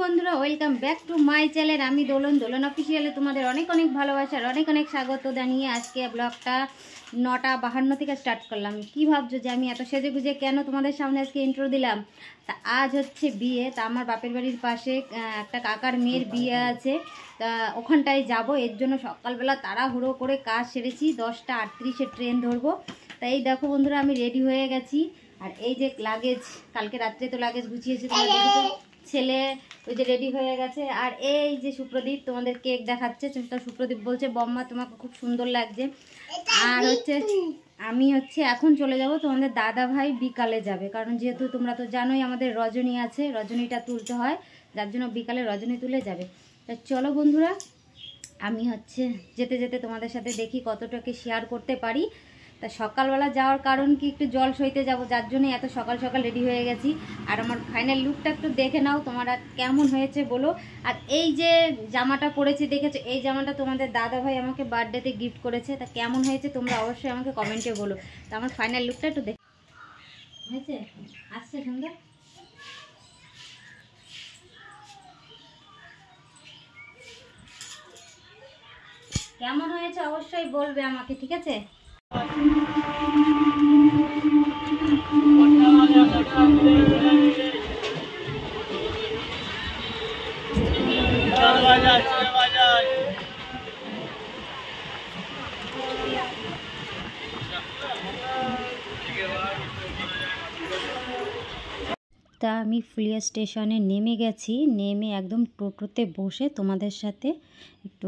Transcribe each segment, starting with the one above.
বন্ধুরা, welcome back to my channel. আমি দোলন অফিসিয়ালে তোমাদের অনেক অনেক ভালোবাসার অনেক স্বাগত জানিয়ে আজকে ব্লগটা 9:52 থেকে স্টার্ট করলাম। কি ভাবছো যে আমি এত সেজে গুজে কেন তোমাদের সামনে আজকে ইন্ট্রো দিলাম? তা আজ হচ্ছে বিয়ে। তা আমার বাপের বাড়ির পাশে একটা কাকার মেয়ের বিয়ে আছে, তা ওখানটায় যাব। এর জন্য সকালবেলা তাড়াহুড়ো করে কাজ সেরেছি, 10:38-এ ট্রেন ধরবো। তাই এই দেখো বন্ধুরা, আমি রেডি হয়ে গেছি। আর এই যে লাগেজ, কালকে রাত্রে তো লাগেজ গুছিয়েছি, তোমরা দেখেছো। ছেলে ওই যে রেডি হয়ে গেছে। আর এই যে সুপ্রদীপ তোমাদের কেক দেখাচ্ছে, সুপ্রদীপ বলছে বম্মা তোমাকে খুব সুন্দর লাগছে। আর হচ্ছে আমি এখন চলে যাব, তোমাদের দাদা ভাই বিকালে যাবে, কারণ যেহেতু তোমরা তো জানোই আমাদের রজনী আছে, রজনীটা তুলতে হয়, যার জন্য বিকালে রজনী তুলে যাবে। তা চলো বন্ধুরা, আমি যেতে যেতে তোমাদের সাথে দেখি কতটাকে শেয়ার করতে পারি। তা সকালবেলা যাওয়ার কারণ কি, একটু জল সইতে যাব, যার জন্য এত সকাল সকাল রেডি হয়ে গেছি। আর আমার ফাইনাল লুকটা একটু দেখে নাও তোমরা, কেমন হয়েছে বলো। আর এই যে জামাটা পরেছি দেখেছো, এই জামাটা তোমাদের দাদা ভাই আমাকে বার্থডেতে গিফট করেছে। তা কেমন হয়েছে তোমরা অবশ্যই আমাকে কমেন্টে বলো। তা আমার ফাইনাল লুকটা একটু দেখে হয়েছে, আসছে সুন্দর। কেমন হয়েছে অবশ্যই বলবে আমাকে, ঠিক আছে? তা আমি ফুলিয়া স্টেশনে নেমে গেছি, নেমে একদম টোটোতে বসে তোমাদের সাথে একটু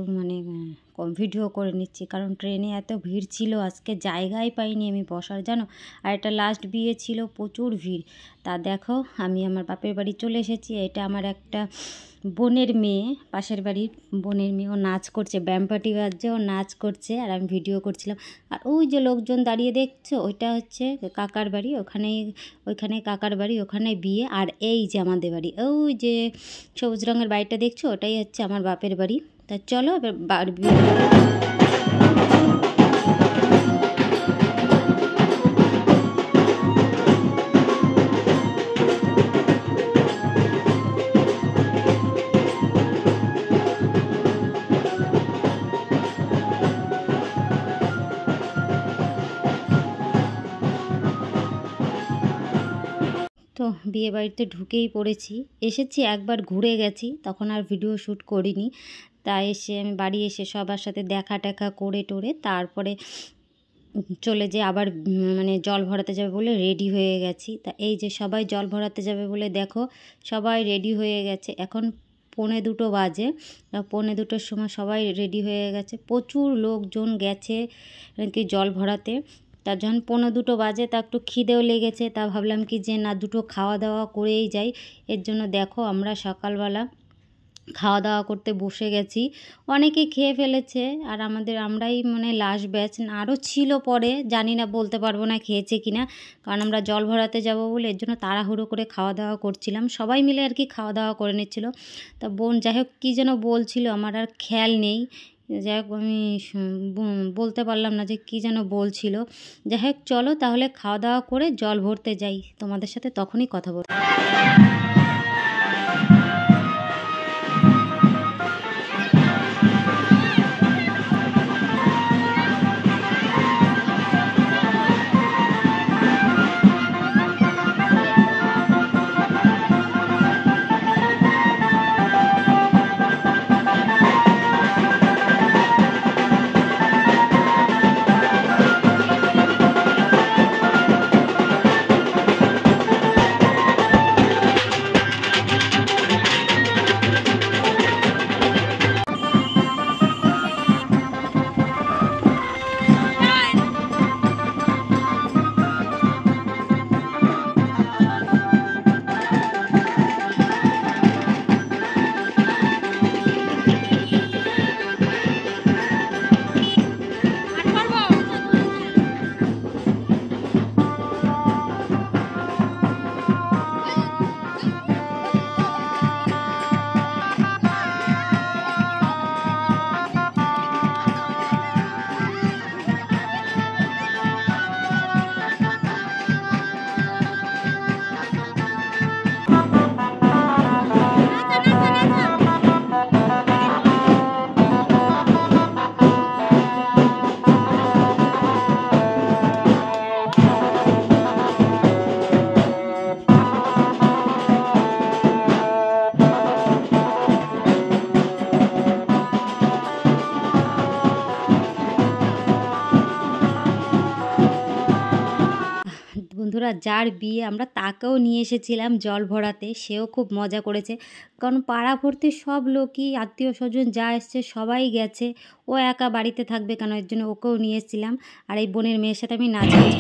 ভিডিও করে নিচ্ছি, কারণ ট্রেনে এত ভিড় ছিল, আজকে জায়গাই পাইনি আমি বসার, জানো। আর এটা লাস্ট বিয়ে ছিল, প্রচুর ভিড়। তা দেখো আমি আমার বাপের বাড়ি চলে এসেছি। এটা আমার একটা বোনের মেয়ে, পাশের বাড়ির বোনের মেয়ে, ও নাচ করছে, ব্যামপাটি বাজছে, ও নাচ করছে আর আমি ভিডিও করছিলাম। আর ওই যে লোকজন দাঁড়িয়ে দেখছো, ওইটা হচ্ছে কাকার বাড়ি, ওইখানে কাকার বাড়ি, ওখানে বিয়ে। আর এই যে আমাদের বাড়ি, ওই যে সবুজ রঙের বাড়িটা দেখছো, ওটাই হচ্ছে আমার বাপের বাড়ি। তা চলো এবার তো বিয়ে বাড়িতে ঢুকেই পড়েছি। একবার ঘুরে গেছি, তখন আর ভিডিও শ্যুট করিনি। তাই আমি বাড়ি এসে সবার সাথে দেখা টেকা করে টোরে তারপরে চলে যে আবার জল ভরাতে যাবে বলে রেডি হয়ে গেছি। তা এই যে সবাই জল ভরাতে যাবে বলে দেখো সবাই রেডি হয়ে গেছে। এখন 1:45 বাজে, 1:45-র সময় সবাই রেডি হয়ে গেছে, প্রচুর লোকজন গেছে কি জল ভরাতে। তা যখন 1:45 বাজে, তা একটু খিদেও লেগেছে, তা ভাবলাম কি যে না, দুটো খাওয়া দাওয়া করেই যাই। এর জন্য দেখো আমরা সকালবেলা খাওয়া দাওয়া করতে বসে গেছি। অনেকে খেয়ে ফেলেছে, আর আমরাই লাস্ট ব্যাচ। আরও ছিল পরে, জানি না, বলতে পারবো না খেয়েছে কিনা, কারণ আমরা জল ভরাতে যাব বলে এর জন্য তাড়াহুড়ো করে খাওয়া দাওয়া করছিলাম, সবাই মিলে আর কি খাওয়া দাওয়া করে নিচ্ছিল। তা বোন যাই হোক কী যেন বলছিল, আমার আর খেয়াল নেই, যাই হোক আমি বলতে পারলাম না যে কী যেন বলছিল। যাই হোক চলো তাহলে খাওয়া দাওয়া করে জল ভরতে যাই, তোমাদের সাথে তখনই কথা বলবো। বন্ধুরা যার বিয়ে আমরা তাকেও নিয়ে এসেছিলাম জল ভরাতে, সেও খুব মজা করেছে। কারণ পাড়া ভর্তি সব লোকই আত্মীয় স্বজন যা এসছে সবাই গেছে, ও একা বাড়িতে থাকবে কেন, এর জন্য ওকেও নিয়ে এসেছিলাম। আর এই বোনের মেয়ের সাথে আমি নাচানাচি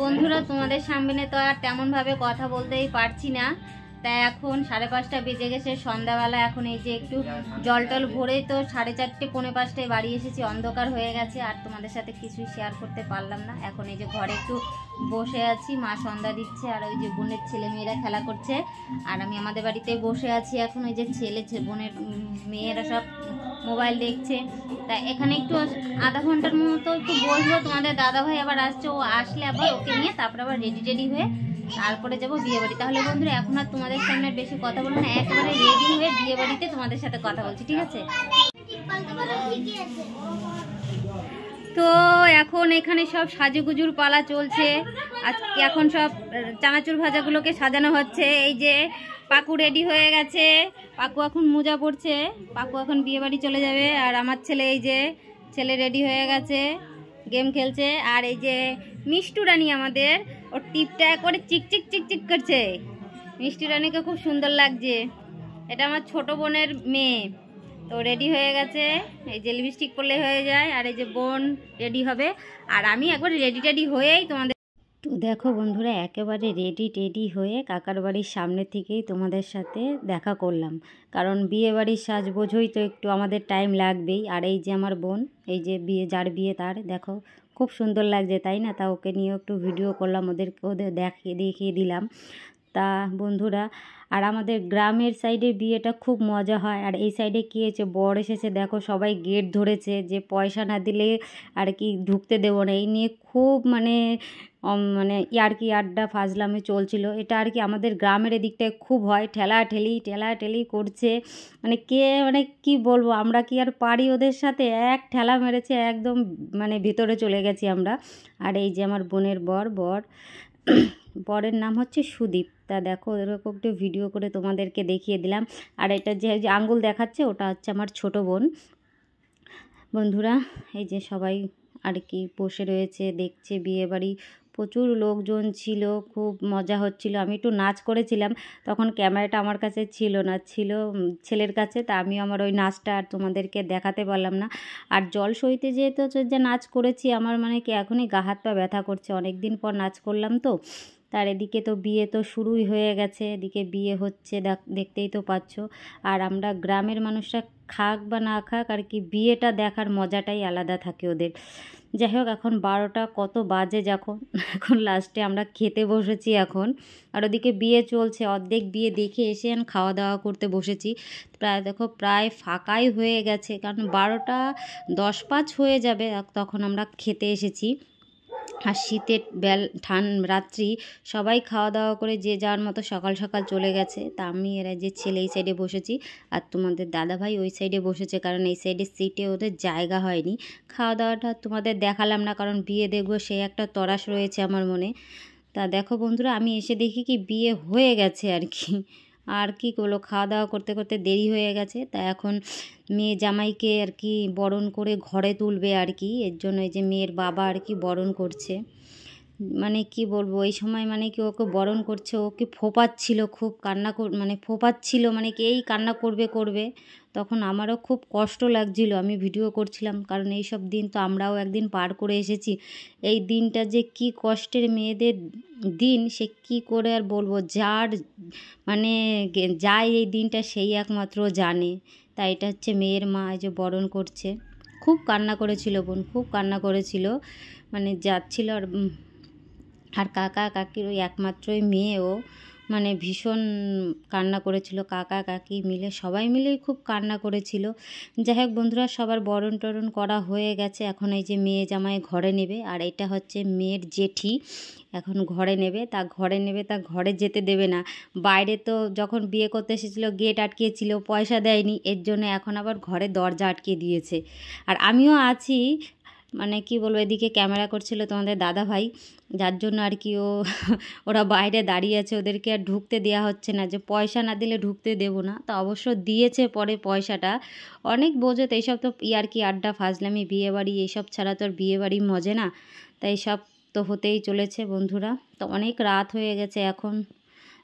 বন্ধুরা তোমাদের সামনে তো আর তেমনভাবে কথা বলতেই পারছি না। তাই এখন 5:30 বেজে গেছে সন্ধ্যাবেলা। এখন এই যে একটু জল টল ভরে তো 4:30 পৌনে 5টায় বাড়ি এসেছি, অন্ধকার হয়ে গেছে আর তোমাদের সাথে কিছুই শেয়ার করতে পারলাম না। এখন এই যে ঘরে একটু বসে আছি, মা সন্ধ্যা দিচ্ছে আর ওই যে বোনের ছেলে মেয়েরা খেলা করছে, আর আমি আমাদের বাড়িতে বসে আছি। এখন ওই যে বোনের মেয়েরা সব মোবাইল দেখছে। তা এখানে একটু আধা ঘন্টার মতো একটু বসবো, তোমাদের দাদাভাই আবার আসছে, ও আসলে আবার ওকে নিয়ে তারপর আবার রেডি হয়ে তারপরে যাবো বিয়ে বাড়ি। তাহলে বন্ধুরা এখন আর তোমাদের সামনে বেশি কথা বলবো না, একেবারে রেডি হয়ে বিয়ে বাড়িতে তোমাদের সাথে কথা বলছি, ঠিক আছে? তো এখন এখানে সব সাজুগুজুর পালা চলছে। আজকে এখন সব চানাচুর ভাজাগুলোকে সাজানো হচ্ছে। এই যে পাকু রেডি হয়ে গেছে, পাকু এখন মোজা পড়ছে, পাকু এখন বিয়ে বাড়ি চলে যাবে। আর আমার ছেলে, এই যে ছেলে রেডি হয়ে গেছে, গেম খেলছে। আর এই যে মিষ্টু রানী আমাদের, ওর টিপটা করে চিকচিক চিকচিক করছে। মিষ্টি রানীকে খুব সুন্দর লাগছে, এটা আমার ছোট বোনের মেয়ে। তো রেডি হয়ে গেছে, এই যে লিপস্টিক পরলে হয়ে যায়। আর এই যে বোন রেডি হবে, আর আমি একবার রেডি হয়েই তোমাদের তো দেখো বন্ধুরা একেবারে রেডি হয়ে কাকার বাড়ির সামনে থেকেই তোমাদের সাথে দেখা করলাম। কারণ বিয়ে বাড়ির সাজ বোঝোই তো, একটু আমাদের টাইম লাগবেই। আর এই যে আমার বোন, এই যে যার বিয়ে তার দেখো খুব সুন্দর লাগছে, তাই না? তা ওকে নিয়েও একটু ভিডিও করলাম, ওদের দেখিয়ে দিলাম। তা বন্ধুরা, আর আমাদের গ্রামের সাইডে বিয়েটা খুব মজা হয়। আর এই সাইডে কী হয়েছে, বর এসেছে, দেখো সবাই গেট ধরেছে যে পয়সা না দিলে আর কি ঢুকতে দেবো না। এই নিয়ে খুব মানে ইয়ার্কি আড্ডা ফাজলামে চলছিল। এটা আর কি আমাদের গ্রামের এদিকটায় খুব হয়, ঠেলাঠেলি করছে। মানে কি বলবো, আমরা কি আর পারি ওদের সাথে? এক ঠেলা মেরেছে, একদম মানে ভিতরে চলে গেছি আমরা। আর এই যে আমার বোনের বরের নাম হচ্ছে সুদীপ। তা দেখো এরকম একটু ভিডিও করে তোমাদেরকে দেখিয়ে দিলাম। আর এটা যে আঙ্গুল দেখাচ্ছে, ওটা হচ্ছে আমার ছোট বোন। বন্ধুরা এই যে সবাই আর কি বসে রয়েছে, দেখছে বিয়ে বাড়ি। প্রচুর লোকজন ছিল, খুব মজা হচ্ছিল। আমি একটু নাচ করেছিলাম, তখন ক্যামেরাটা আমার কাছে ছিল না, ছিল ছেলের কাছে। তা আমি আমার ওই নাচটা আর তোমাদেরকে দেখাতে পারলাম না। আর জল সইতে যেহেতু যে নাচ করেছি, আমার মানে কি এখনই গা হাত পা ব্যথা করছে, অনেক দিন পর নাচ করলাম তো। তার এদিকে তো বিয়ে তো শুরুই হয়ে গেছে, এদিকে বিয়ে হচ্ছে, দেখতেই তো পাচ্ছ। আর আমরা গ্রামের মানুষরা খাক বা না খাক আর কি, বিয়েটা দেখার মজাটাই আলাদা থাকে ওদের। যাই হোক, এখন 12টা কত বাজে যখন, এখন লাস্টে আমরা খেতে বসেছি এখন। আর ওদিকে বিয়ে চলছে, অর্ধেক বিয়ে দেখে এসে খাওয়া দাওয়া করতে বসেছি। প্রায় ফাঁকাই হয়ে গেছে, কারণ 12টা 10-5 হয়ে যাবে তখন আমরা খেতে এসেছি। আর শীতের রাত্রি সবাই খাওয়া দাওয়া করে যে যার মতো সকাল চলে গেছে। তা আমি এরা যে ছেলে এই সাইডে বসেছি, আর তোমাদের দাদাভাই ওই সাইডে বসেছে, কারণ এই সাইডে সিটে ওদের জায়গা হয়নি। খাওয়া দাওয়াটা তোমাদের দেখালাম না, কারণ বিয়ে দেখবো সেই একটা তরাস রয়েছে আমার মনে। তা দেখো বন্ধুরা, আমি এসে দেখি কি বিয়ে হয়ে গেছে আর কি। আর কি করলো, খাওয়া দাওয়া করতে করতে দেরি হয়ে গেছে। তা এখন মেয়ে জামাইকে আর কি বরণ করে ঘরে তুলবে আর কি, এর জন্য এই যে মেয়ের বাবা আর কি বরণ করছে। মানে কি বলবো, এই সময় মানে কি ওকে বরণ করছে, ওকে ফোপাচ্ছিল, খুব কান্না ফোপাচ্ছিল, মানে কি এই কান্না করবে। তখন আমারও খুব কষ্ট লাগছিল, আমি ভিডিও করছিলাম, কারণ এই সব দিন তো আমরাও একদিন পার করে এসেছি। এই দিনটা যে কি কষ্টের মেয়েদের দিন, সে কি করে আর বলবো, যার মানে যায় এই দিনটা সেই একমাত্র জানে। তাই এটা হচ্ছে মেয়ের মা, এই যে বরণ করছে। খুব কান্না করেছিল বোন, খুব কান্না করেছিল, মানে যাচ্ছিল। আর কাকা কাকির ওই একমাত্রই মেয়ে ও, মানে ভীষণ কান্না করেছিল, কাকা কাকি মিলে সবাই মিলেই খুব কান্না করেছিল। যাই হোক বন্ধুরা, সবার বরণ টরণ করা হয়ে গেছে। এখন এই যে মেয়ে জামাই ঘরে নেবে, আর এটা হচ্ছে মেয়ের জেঠি, এখন ঘরে নেবে। তা ঘরে যেতে দেবে না। বাইরে তো যখন বিয়ে করতে এসেছিলো গেট আটকিয়েছিল, পয়সা দেয়নি, এর জন্য এখন আবার ঘরে দরজা আটকে দিয়েছে। আর আমিও আছি, মানে কি বলবো, এদিকে ক্যামেরা করছিল তোমাদের দাদা ভাই, যার জন্য আর কি ওরা বাইরে দাঁড়িয়ে আছে, ওদেরকে আর ঢুকতে দেওয়া হচ্ছে না, যে পয়সা না দিলে ঢুকতে দেবো না। তো অবশ্য দিয়েছে পরে পয়সাটা। অনেক বোঝো তো, এইসব তো ইয়ার্কি আড্ডা ফাজলামি, বিয়েবাড়ি এইসব ছাড়া তো আর বিয়েবাড়ি মজে না। তাই সব তো হতেই চলেছে বন্ধুরা। তো অনেক রাত হয়ে গেছে,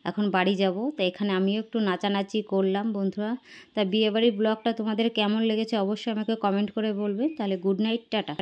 এখন বাড়ি যাব। তো এখানে আমিও একটু নাচানাচি করলাম বন্ধুরা। তা বিয়েবাড়ির ব্লগটা তোমাদের কেমন লেগেছে অবশ্যই আমাকে কমেন্ট করে বলবে। তাহলে গুড নাইট, টাটা।